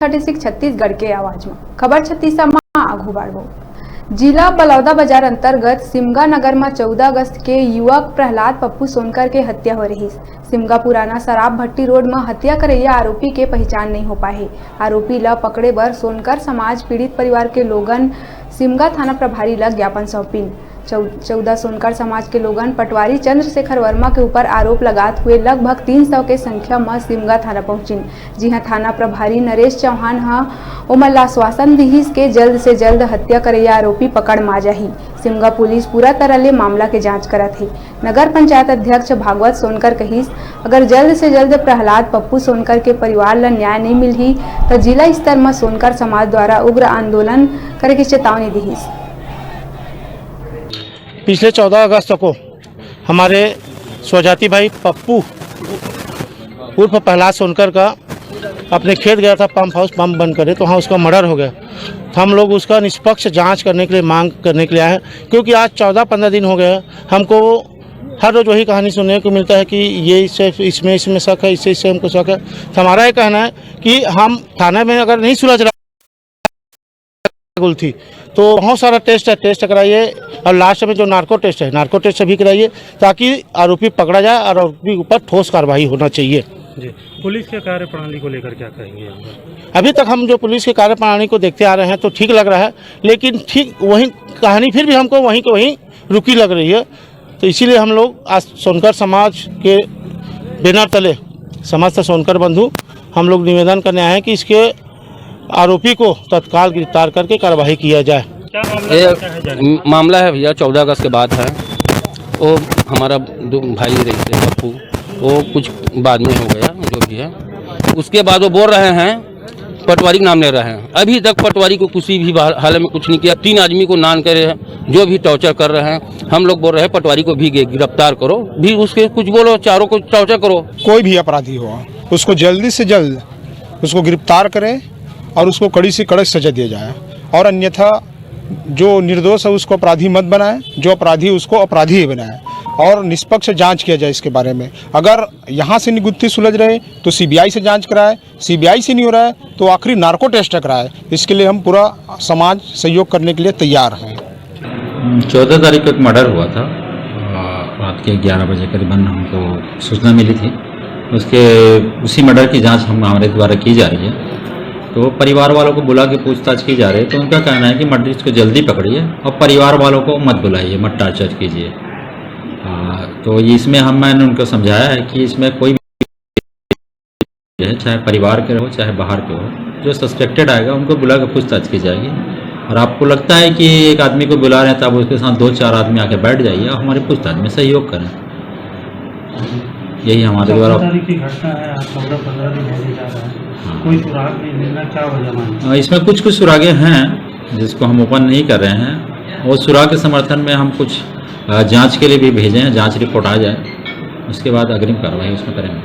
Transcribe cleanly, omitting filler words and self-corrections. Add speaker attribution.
Speaker 1: 36 छत्तीसगढ़ के आवाज में खबर 36 आगू बाढ़ो। जिला बलौदा बाजार अंतर्गत सिमगा नगर में 14 अगस्त के युवक प्रहलाद पप्पू सोनकर के हत्या हो रही। सिमगा पुराना शराब भट्टी रोड में हत्या करैया आरोपी के पहचान नहीं हो पाए। आरोपी ला पकड़े बर सोनकर समाज पीड़ित परिवार के लोगन सिमगा थाना प्रभारी ला ज्ञापन सौंपिन। 14 सोनकर समाज के लोगन पटवारी चंद्रशेखर वर्मा के ऊपर आरोप लगाते हुए लगभग 300 के संख्या में सिमगा थाना पहुंचिन। जी हां, थाना प्रभारी नरेश चौहान ओमन आश्वासन दिहिस के जल्द से जल्द हत्या करैया आरोपी पकड़ मा जाही। सिमगा पुलिस पूरा तरह ले मामला के जांच करत है। नगर पंचायत अध्यक्ष भागवत सोनकर कहिस, अगर जल्द से जल्द प्रहलाद पप्पू सोनकर के परिवार ला न्याय नहीं मिलही तो जिला स्तर में सोनकर समाज द्वारा उग्र आंदोलन करे की चेतावनी दिहिस।
Speaker 2: पिछले 14 अगस्त को हमारे स्वजाति भाई पप्पू उर्फ प्रहलाद सोनकर का अपने खेत गया था पंप हाउस पंप बंद करे, तो वहाँ उसका मर्डर हो गया। तो हम लोग उसका निष्पक्ष जांच करने के लिए मांग करने के लिए आए हैं, क्योंकि आज 14-15 दिन हो गए हमको हर रोज़ वही कहानी सुनने को मिलता है कि ये इसमें शक है, इससे हमको शक है। तो हमारा ये कहना है कि हम थाने में अगर नहीं सुलझ रहा थी तो बहुत सारा टेस्ट कराइए, और लास्ट में जो नार्को टेस्ट भी कराइए, ताकि आरोपी पकड़ा जाए और आरोपी के ऊपर ठोस कार्रवाई होना चाहिए।
Speaker 3: जी, पुलिस के कार्यप्रणाली को लेकर क्या कहेंगे?
Speaker 2: अभी तक हम जो पुलिस के कार्यप्रणाली को देखते आ रहे हैं तो ठीक लग रहा है, लेकिन ठीक वही कहानी फिर भी हमको वहीं के वहीं रुकी लग रही है। तो इसीलिए हम लोग आज सोनकर समाज के बैनर तले समस्त सोनकर बंधु हम लोग निवेदन करने आए हैं कि इसके आरोपी को तत्काल गिरफ्तार करके कार्रवाई किया जाए।
Speaker 3: क्या
Speaker 4: मामला है भैया 14 अगस्त के बाद है। वो हमारा भाई रही थे पप्पू, वो कुछ बाद में हो गया जो भी है। उसके बाद वो बोल रहे हैं पटवारी का नाम ले रहे हैं। अभी तक पटवारी को किसी भी हाल में कुछ नहीं किया। 3 आदमी को नान करे हैं, जो भी टॉर्चर कर रहे हैं। हम लोग बोल रहे हैं पटवारी को भी गिरफ्तार करो, भी उसके कुछ बोलो, चारों को टॉर्चर करो।
Speaker 5: कोई भी अपराधी हो उसको जल्दी से जल्द उसको गिरफ्तार करें और उसको कड़ी से कड़ी सजा दिया जाए, और अन्यथा जो निर्दोष है उसको अपराधी मत बनाए, जो अपराधी उसको अपराधी ही बनाए, और निष्पक्ष जांच किया जाए इसके बारे में। अगर यहाँ से निगुत्थी सुलझ रहे तो सीबीआई से जांच कराए, सीबीआई से नहीं हो रहा है तो आखिरी नार्को टेस्ट कराए। इसके लिए हम पूरा समाज सहयोग करने के लिए तैयार हैं।
Speaker 6: 14 तारीख को एक मर्डर हुआ था, रात के 11 बजे करीबन हमको सूचना मिली थी। उसी मर्डर की जाँच हमारे द्वारा की जा रही है। तो परिवार वालों को बुला के पूछताछ की जा रही है। तो उनका कहना है कि मर्डरिस्ट को जल्दी पकड़िए और परिवार वालों को मत बुलाइए, मत टार्चर कीजिए। तो इसमें मैंने उनको समझाया है कि इसमें कोई भी है, चाहे परिवार के हो चाहे बाहर के हो, जो सस्पेक्टेड आएगा उनको बुला के पूछताछ की जाएगी। और आपको लगता है कि एक आदमी को बुला रहे हैं तब उसके साथ 2-4 आदमी आके बैठ जाइए और हमारी पूछताछ में सहयोग करें। यही हमारे द्वारा
Speaker 3: की घटना है। 14-15 दिन होने जा रहा है, कोई सुराग नहीं मिलना, क्या वजह?
Speaker 6: इसमें कुछ सुरागे हैं जिसको हम ओपन नहीं कर रहे हैं। और सुराग के समर्थन में हम कुछ जांच के लिए भी भेजे हैं। जांच रिपोर्ट आ जाए उसके बाद अग्रिम कार्रवाई उसमें करेंगे।